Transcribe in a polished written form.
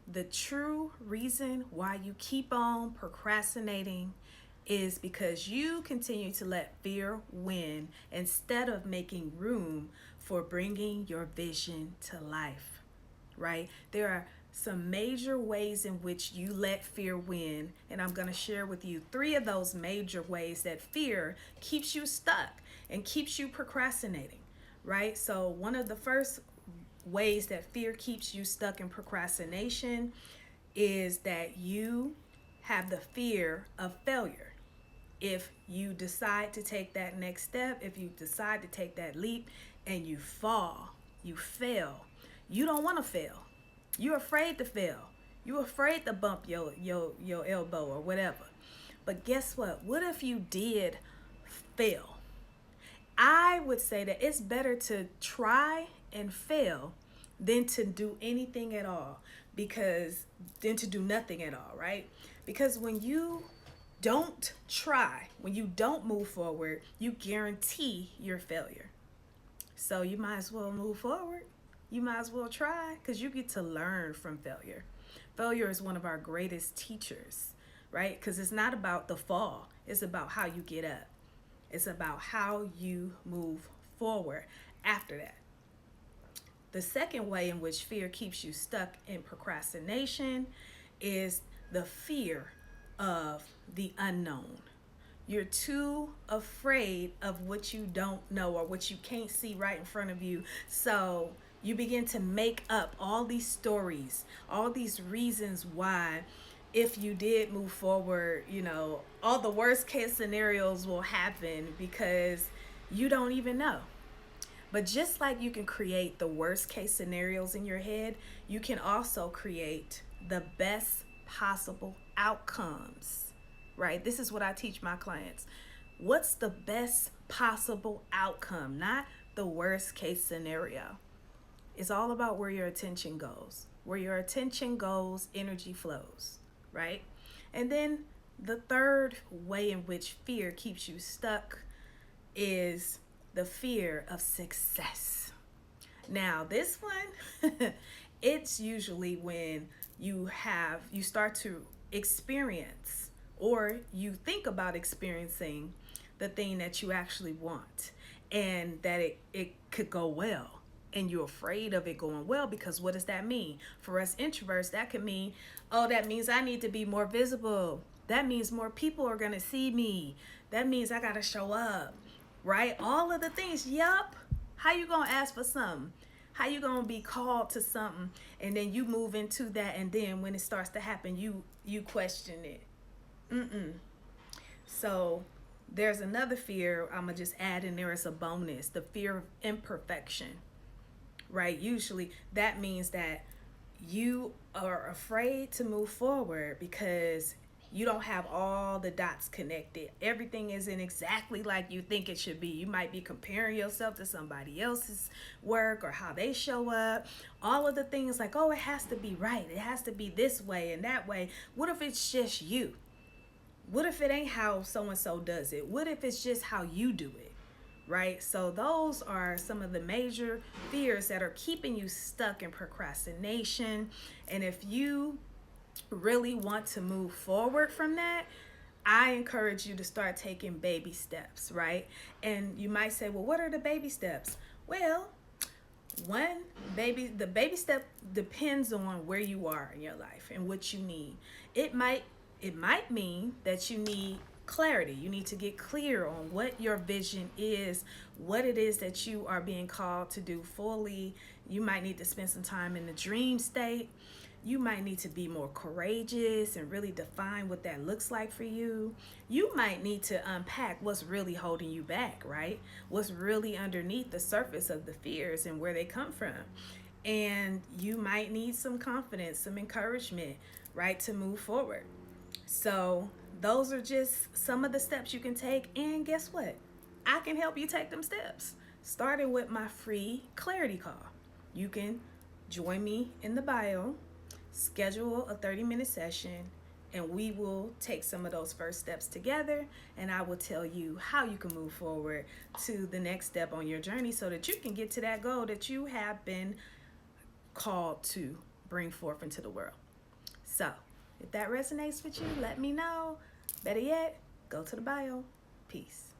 The true reason why you keep on procrastinating is because you continue to let fear win instead of making room for bringing your vision to life, right? There are some major ways in which you let fear win, and I'm going to share with you three of those major ways that fear keeps you stuck and keeps you procrastinating, right? So, one of the first ways that fear keeps you stuck in procrastination is that you have the fear of failure. If you decide to take that next step, if you decide to take that leap and you fall, you fail, you don't want to fail. You're afraid to fail. You're afraid to bump your elbow or whatever. But guess what? What if you did fail? I would say that it's better to try and fail than to do anything at all, because than to do nothing at all, right? Because when you don't try, when you don't move forward, you guarantee your failure. So you might as well move forward. You might as well try because you get to learn from failure. Failure is one of our greatest teachers, right? Because it's not about the fall, it's about how you get up, it's about how you move forward after that. The second way in which fear keeps you stuck in procrastination is the fear of the unknown. You're too afraid of what you don't know or what you can't see right in front of you. So you begin to make up all these stories, all these reasons why, if you did move forward, all the worst case scenarios will happen because you don't even know. But just like you can create the worst case scenarios in your head, you can also create the best possible outcomes, right? This is what I teach my clients. What's the best possible outcome, not the worst case scenario? It's all about where your attention goes. Where your attention goes, energy flows, right? And then the third way in which fear keeps you stuck is the fear of success. Now, this one, it's usually when you start to experience or you think about experiencing the thing that you actually want, and that it could go well, and you're afraid of it going well. Because what does that mean? For us introverts, that could mean, oh, that means I need to be more visible. That means more people are going to see me. That means I got to show up, right? All of the things. Yup. How you going to ask for something? How you going to be called to something, and then you move into that, and then when it starts to happen, you question it. Mm-mm. So there's another fear I'm going to just add in there as a bonus, the fear of imperfection, right? Usually that means that you are afraid to move forward because you don't have all the dots connected. Everything isn't exactly like you think it should be. You might be comparing yourself to somebody else's work or how they show up. All of the things like, oh, it has to be right. It has to be this way and that way. What if it's just you? What if it ain't how so and so does it? What if it's just how you do it? Right? So those are some of the major fears that are keeping you stuck in procrastination. And if you really want to move forward from that, I encourage you to start taking baby steps, right? And you might say, well, what are the baby steps? Well, the baby step depends on where you are in your life and what you need. It might it might mean that you need clarity. You need to get clear on what your vision is, what it is that you are being called to do fully. You might need to spend some time in the dream state. You might need to be more courageous and really define what that looks like for you. You might need to unpack what's really holding you back, right? What's really underneath the surface of the fears and where they come from. And you might need some confidence, some encouragement, right, to move forward. So, those are just some of the steps you can take. And guess what? I can help you take them steps, starting with my free clarity call. You can join me in the bio, schedule a 30-minute session, and we will take some of those first steps together. And I will tell you how you can move forward to the next step on your journey so that you can get to that goal that you have been called to bring forth into the world. So, if that resonates with you, let me know. Better yet, go to the bio. Peace.